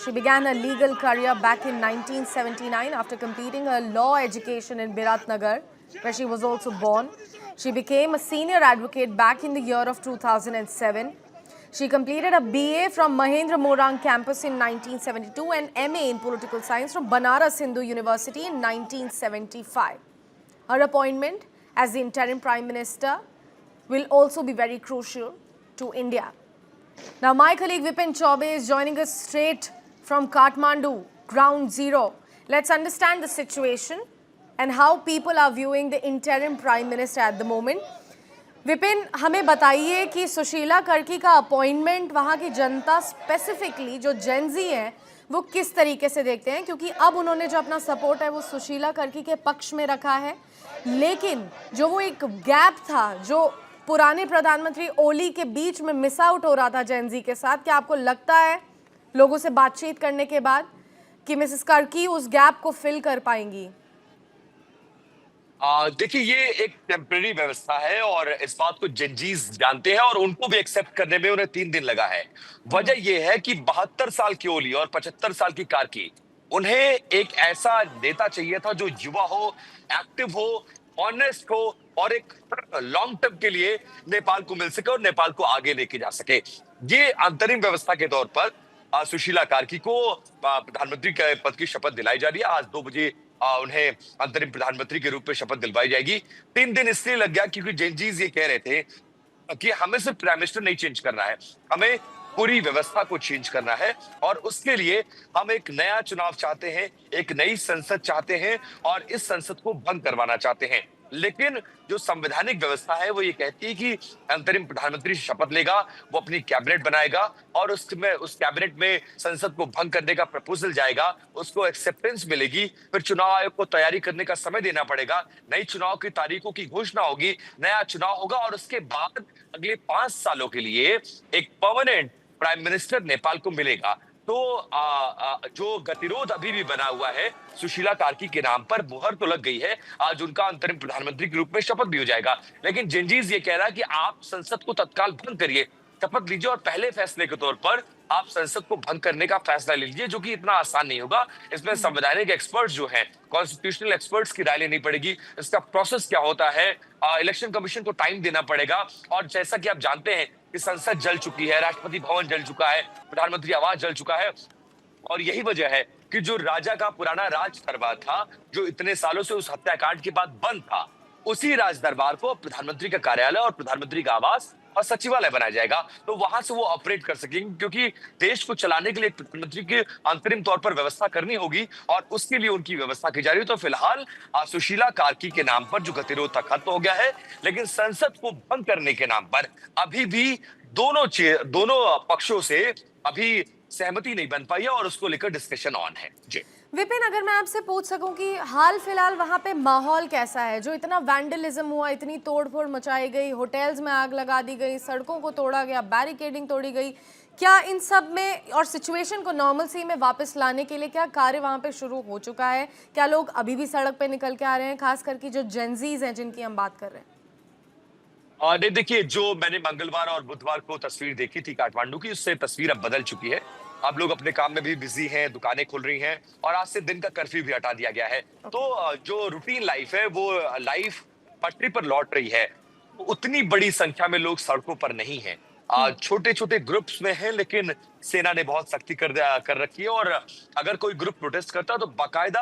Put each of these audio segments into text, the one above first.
She began her legal career back in 1979 after completing her law education in Biratnagar, where she was also born. She became a senior advocate back in the year of 2007. She completed a BA from Mahendra Morang campus in 1972 and MA in political science from Banaras Hindu University in 1975. Her appointment as the interim Prime Minister will also be very crucial to India. Now, my colleague Vipin Chaubey is joining us straight from Kathmandu, ground zero. Let's understand the situation and how people are viewing the interim Prime Minister at the moment. Vipin, हमें बताइए कि सुशीला कर्की का appointment वहाँ की जनता specifically जो Gen Z हैं वो किस तरीके से देखते हैं, क्योंकि अब उन्होंने जो अपना सपोर्ट है वो सुशीला कर्की के पक्ष में रखा है, लेकिन जो वो एक गैप था जो पुराने प्रधानमंत्री ओली के बीच में मिस आउट हो रहा था जेनजी के साथ, क्या आपको लगता है लोगों से बातचीत करने के बाद कि मिसेस कर्की उस गैप को फिल कर पाएंगी? देखिए, ये एक टेम्परेरी व्यवस्था है और इस बात को जजेस जानते हैं और उनको भी एक्सेप्ट करने में उन्हें 3 दिन लगा है। वजह यह है कि 72 साल की ओली और 75 साल की कार्की, उन्हें एक ऐसा नेता चाहिए था जो युवा हो, एक्टिव हो, ऑनेस्ट हो और एक लॉन्ग टर्म के लिए नेपाल को मिल सके और नेपाल को आगे लेके जा सके। ये अंतरिम व्यवस्था के तौर पर सुशीला कार्की को प्रधानमंत्री के पद की शपथ दिलाई जा रही है। आज 2 बजे उन्हें अंतरिम प्रधानमंत्री के रूप में शपथ दिलवाई जाएगी। 3 दिन इसलिए लग गया क्योंकि जेनजीज ये कह रहे थे कि हमें सिर्फ प्राइम मिनिस्टर नहीं चेंज करना है, हमें पूरी व्यवस्था को चेंज करना है और उसके लिए हम एक नया चुनाव चाहते हैं, एक नई संसद चाहते हैं और इस संसद को भंग करवाना चाहते हैं। लेकिन जो संवैधानिक व्यवस्था है वो ये कहती है कि अंतरिम प्रधानमंत्री शपथ लेगा, वो अपनी कैबिनेट बनाएगा और उसमें उस कैबिनेट में संसद को भंग करने का प्रपोजल जाएगा, उसको एक्सेप्टेंस मिलेगी, फिर चुनाव आयोग को तैयारी करने का समय देना पड़ेगा, नई चुनाव की तारीखों की घोषणा होगी, नया चुनाव होगा और उसके बाद अगले 5 सालों के लिए एक परमानेंट प्राइम मिनिस्टर नेपाल को मिलेगा। तो जो गतिरोध अभी भी बना हुआ है सुशीला कार्की के नाम पर, मुहर तो लग गई है, आज उनका अंतरिम प्रधानमंत्री के रूप में शपथ भी हो जाएगा। लेकिन जेनजीज ये कह रहा है कि आप संसद को तत्काल भंग करिए, शपथ लीजिए और पहले फैसले के तौर पर आप संसद को भंग करने का फैसला ले लीजिए, जो कि इतना आसान नहीं होगा। इसमें संवैधानिक एक्सपर्ट्स जो हैं, कॉन्स्टिट्यूशनल एक्सपर्ट्स की राय लेनी पड़ेगी, इसका प्रोसेस क्या होता है, इलेक्शन कमीशन को टाइम देना पड़ेगा। और जैसा कि आप जानते हैं कि संसद जल चुकी है, राष्ट्रपति भवन जल चुका है, प्रधानमंत्री आवास जल चुका है और यही वजह है कि जो राजा का पुराना राज दरबार था, जो इतने सालों से उस हत्याकांड के बाद बंद था, उसी राज दरबार को प्रधानमंत्री का कार्यालय और प्रधानमंत्री का आवास और सचिवालय बनाया जाएगा। तो वहां से वो ऑपरेट कर सकेंगे, क्योंकि देश को चलाने के लिए प्रधानमंत्री की अंतरिम तौर पर व्यवस्था करनी होगी और उसके लिए उनकी व्यवस्था की जा रही है। तो फिलहाल सुशीला कार्की के नाम पर जो गतिरोध था खत्म हो गया है, लेकिन संसद को भंग करने के नाम पर अभी भी दोनों पक्षों से अभी सहमति नहीं बन पाई है और उसको लेकर डिस्कशन ऑन है। जी विपिन, अगर मैं आपसे पूछ सकूं कि हाल फिलहाल वहां पे माहौल कैसा है? जो इतना वैंडलिज्म हुआ, इतनी तोड़फोड़ मचाई गई, होटल्स में आग लगा दी गई, सड़कों को तोड़ा गया, बैरिकेडिंग तोड़ी गई, क्या इन सब में और सिचुएशन को नॉर्मलसी में वापस लाने के लिए क्या कार्य वहां पे शुरू हो चुका है? क्या लोग अभी भी सड़क पे निकल के आ रहे हैं, खास करके जो जेनजीज हैं जिनकी हम बात कर रहे हैं? नहीं, देखिए, जो मैंने मंगलवार और बुधवार को तस्वीर देखी थी काठमांडू की, उससे तस्वीर अब बदल चुकी है। अब लोग अपने काम में भी बिजी हैं, दुकानें खुल रही हैं और आज से दिन का कर्फ्यू भी हटा दिया गया है। तो जो रूटीन लाइफ है वो लाइफ पटरी पर लौट रही है। उतनी बड़ी संख्या में लोग सड़कों पर नहीं हैं, छोटे छोटे ग्रुप्स में हैं, लेकिन सेना ने बहुत सख्ती कर रखी है और अगर कोई ग्रुप प्रोटेस्ट करता है तो बाकायदा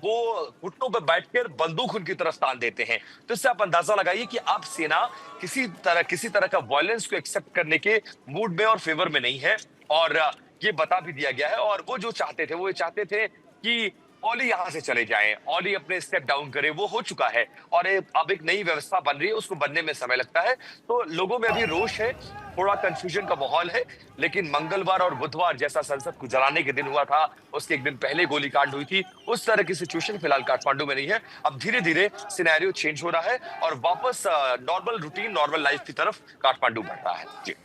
वो घुटनों पर बैठकर बंदूक उनकी तरफ तान देते हैं। तो इससे आप अंदाजा लगाइए कि अब सेना किसी तरह का वायलेंस को एक्सेप्ट करने के मूड में और फेवर में नहीं है और ये बता भी दिया गया है। और वो जो चाहते थे वो ये चाहते थे कि ओली यहां से चले जाएं, ओली अपने स्टेप डाउन करे, वो हो चुका है और अब एक नई व्यवस्था बन रही है, उसको बनने में समय लगता है। तो लोगों में अभी रोष है, थोड़ा कंफ्यूजन का माहौल है, लेकिन मंगलवार और बुधवार जैसा संसद को जलाने के दिन हुआ था, उसके एक दिन पहले गोलीकांड हुई थी, उस तरह की सिचुएशन फिलहाल काठमांडू में नहीं है। अब धीरे धीरे सिनेरियो चेंज हो रहा है और वापस नॉर्मल रूटीन, नॉर्मल लाइफ की तरफ काठमांडू बढ़ रहा है। जी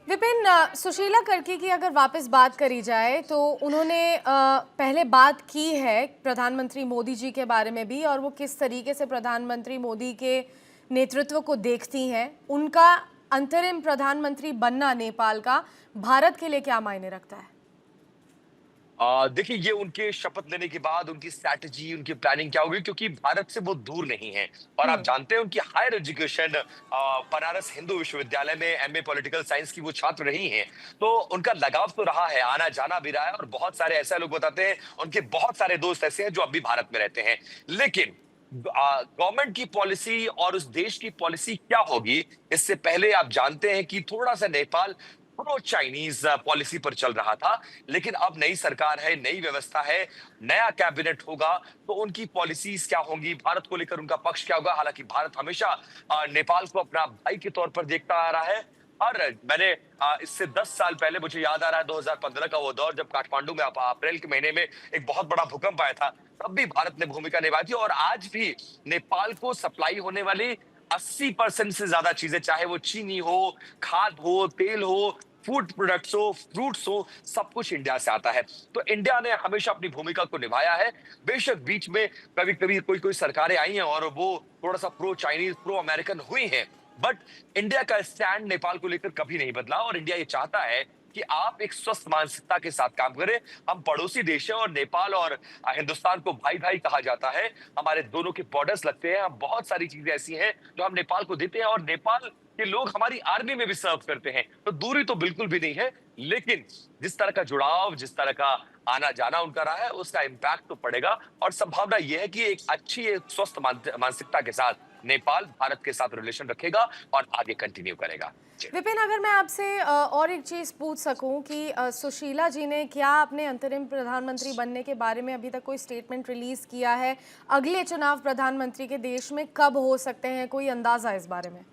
विपिन, सुशीला कर्की की अगर वापस बात करी जाए तो उन्होंने पहले बात की है प्रधानमंत्री मोदी जी के बारे में भी, और वो किस तरीके से प्रधानमंत्री मोदी के नेतृत्व को देखती हैं। उनका अंतरिम प्रधानमंत्री बनना नेपाल का भारत के लिए क्या मायने रखता है? देखिए ये उनके शपथ लेने के बाद उनकी स्ट्रैटेजी, उनकी प्लानिंग क्या होगी क्योंकि भारत से वो दूर नहीं है और आप हम्म। जानते हैं उनकी हायर एजुकेशन बनारस हिंदू विश्वविद्यालय में एमए पॉलिटिकल साइंस की वो छात्र रही हैं। तो उनका लगाव तो रहा है, आना जाना भी रहा है और बहुत सारे ऐसे लोग बताते हैं, उनके बहुत सारे दोस्त ऐसे हैं जो अब भी भारत में रहते हैं। लेकिन गवर्नमेंट की पॉलिसी और उस देश की पॉलिसी क्या होगी, इससे पहले आप जानते हैं कि थोड़ा सा नेपाल प्रो चाइनीज पॉलिसी पर चल रहा था। लेकिन अब नई सरकार है, नई व्यवस्था है, नया कैबिनेट होगा, तो उनकी पॉलिसीज क्या होंगी, भारत को लेकर उनका पक्ष क्या होगा। हालांकि भारत हमेशा नेपाल को अपना भाई के तौर पर देखता आ रहा है। और मैंने इससे 10 साल पहले मुझे याद आ रहा है 2015 का वो दौर जब काठमांडू में अप्रैल के महीने में एक बहुत बड़ा भूकंप आया था, तब भी भारत ने भूमिका निभाई थी। और आज भी नेपाल को सप्लाई होने वाली 80% से ज्यादा चीजें, चाहे वो चीनी हो, खाद हो, तेल हो, फूड प्रोडक्ट्स हो, फ्रूट्स हो, सब कुछ इंडिया से आता है। तो इंडिया ने हमेशा अपनी भूमिका को निभाया है। बेशक बीच में कभी कभी कोई कोई सरकारें आई हैं और वो थोड़ा सा प्रो चाइनीज, प्रो अमेरिकन हुई हैं, बट इंडिया का स्टैंड नेपाल को लेकर कभी नहीं बदला। और इंडिया ये चाहता है कि आप एक स्वस्थ मानसिकता के साथ काम करें। हम पड़ोसी देश हैं और नेपाल और हिंदुस्तान को भाई भाई कहा जाता है। हमारे दोनों के बॉर्डर्स लगते हैं, हम बहुत सारी चीजें ऐसी हैं जो हम नेपाल को देते हैं और नेपाल के लोग हमारी आर्मी में भी सर्व करते हैं। तो दूरी तो बिल्कुल भी नहीं है, लेकिन जिस तरह का जुड़ाव, जिस तरह का आना जाना उनका रहा है, उसका इम्पैक्ट तो पड़ेगा। और संभावना यह है कि एक अच्छी, एक स्वस्थ मानसिकता के साथ नेपाल भारत के साथ रिलेशन रखेगा और आगे कंटिन्यू करेगा। जी। विपिन, अगर मैं आपसे और एक चीज़ पूछ सकूं कि सुशीला जी ने क्या अपने अंतरिम प्रधानमंत्री बनने के बारे में अभी तक कोई स्टेटमेंट रिलीज किया है? अगले चुनाव प्रधानमंत्री के देश में कब हो सकते हैं, कोई अंदाजा इस बारे में?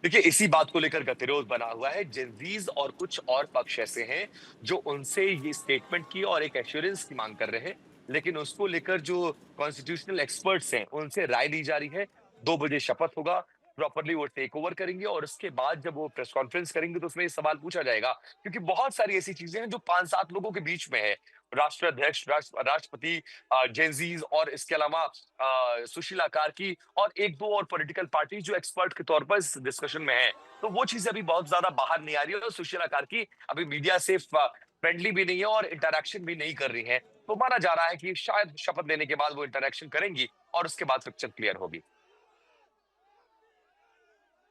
देखिए इसी बात को लेकर गतिरोध बना हुआ है। जेनजीज और कुछ और पक्ष ऐसे हैं जो उनसे ये स्टेटमेंट की और एक एश्योरेंस की मांग कर रहे हैं, लेकिन उसको लेकर जो कॉन्स्टिट्यूशनल एक्सपर्ट्स हैं उनसे राय ली जा रही है। 2 बजे शपथ होगा, प्रॉपरली वो टेक ओवर करेंगे और उसके बाद जब वो प्रेस कॉन्फ्रेंस करेंगे तो उसमें ये सवाल पूछा जाएगा, क्योंकि बहुत सारी ऐसी चीजें हैं जो 5-7 लोगों के बीच में है। राष्ट्राध्यक्ष, राष्ट्रपति, जेनजीज और इसके अलावा सुशीला कार्की और 1-2 और पॉलिटिकल पार्टी जो एक्सपर्ट के तौर पर इस डिस्कशन में है। तो वो चीजें अभी बहुत ज्यादा बाहर नहीं आ रही है और सुशीला कार्की अभी मीडिया से फ्रेंडली भी नहीं है और इंटरैक्शन भी नहीं कर रही है। तो माना जा रहा है कि शायद शपथ लेने के बाद वो इंटरैक्शन करेंगी और उसके बाद पिक्चर क्लियर होगी।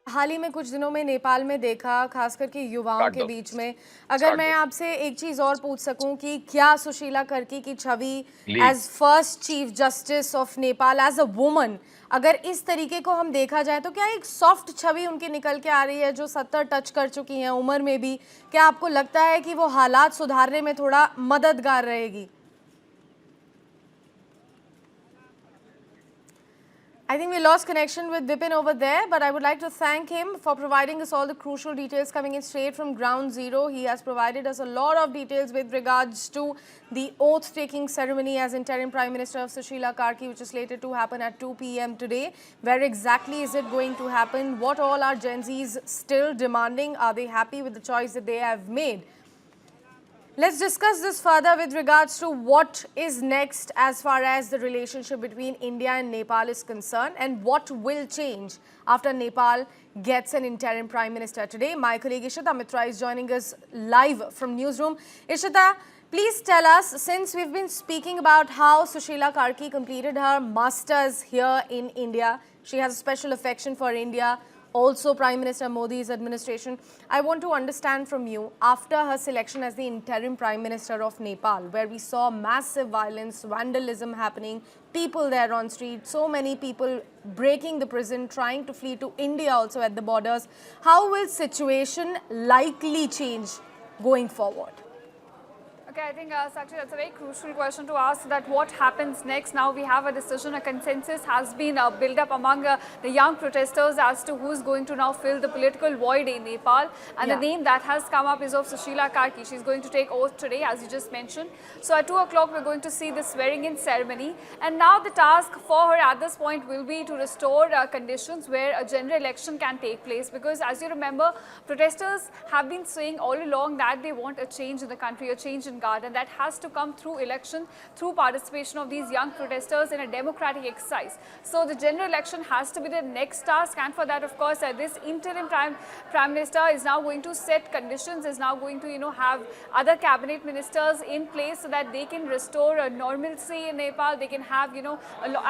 हाल ही में कुछ दिनों में नेपाल में देखा, खास करके युवाओं काट के दो, बीच में, अगर काट मैं दो आपसे एक चीज़ और पूछ सकूं कि क्या सुशीला कर्की की छवि please. As first chief justice of Nepal, as a woman, अगर इस तरीके को हम देखा जाए तो क्या एक सॉफ्ट छवि उनकी निकल के आ रही है, जो 70 टच कर चुकी हैं उम्र में भी? क्या आपको लगता है कि वो हालात सुधारने में थोड़ा मददगार रहेगी? I think we lost connection with Vipin over there, but I would like to thank him for providing us all the crucial details coming in straight from ground zero. He has provided us a lot of details with regards to the oath-taking ceremony as interim Prime Minister of Sushila Karki, which is slated to happen at 2 p.m. today. Where exactly is it going to happen? What all are Gen Zs still demanding? Are they happy with the choice that they have made? Let's discuss this further with regards to what is next as far as the relationship between India and Nepal is concerned and what will change after Nepal gets an interim Prime Minister. Today, my colleague Ishita Mitra is joining us live from Newsroom. Ishita, please tell us, since we've been speaking about how Sushila Karki completed her masters here in India, she has a special affection for India, also Prime Minister Modi's administration. I want to understand from you, after her selection as the interim Prime Minister of Nepal, where we saw massive violence, vandalism happening, people there on street, so many people breaking the prison, trying to flee to India also at the borders, how will situation likely change going forward? Okay, I think, Sakshi, that's a very crucial question to ask, that what happens next. Now we have a decision, a consensus has been built up among the young protesters as to who's going to now fill the political void in Nepal. And the name that has come up is of Sushila Karki. She's going to take oath today, as you just mentioned. So at 2 o'clock, we're going to see the swearing-in ceremony. And now the task for her at this point will be to restore conditions where a general election can take place. Because as you remember, protesters have been saying all along that they want a change in the country, a change in guard, and that has to come through election, through participation of these young protesters in a democratic exercise. So the general election has to be the next task, and for that, of course, this interim prime minister is now going to set conditions, is now going to have other cabinet ministers in place so that they can restore normalcy in Nepal. They can have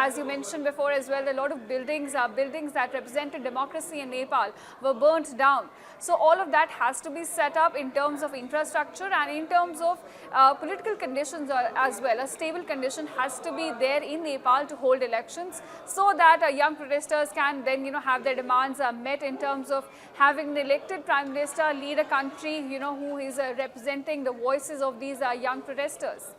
as you mentioned before as well, a lot of buildings that represented democracy in Nepal were burnt down. So all of that has to be set up in terms of infrastructure and in terms of political conditions as well. A stable condition has to be there in Nepal to hold elections so that young protesters can then have their demands met in terms of having an elected prime minister lead a country who is representing the voices of these young protesters.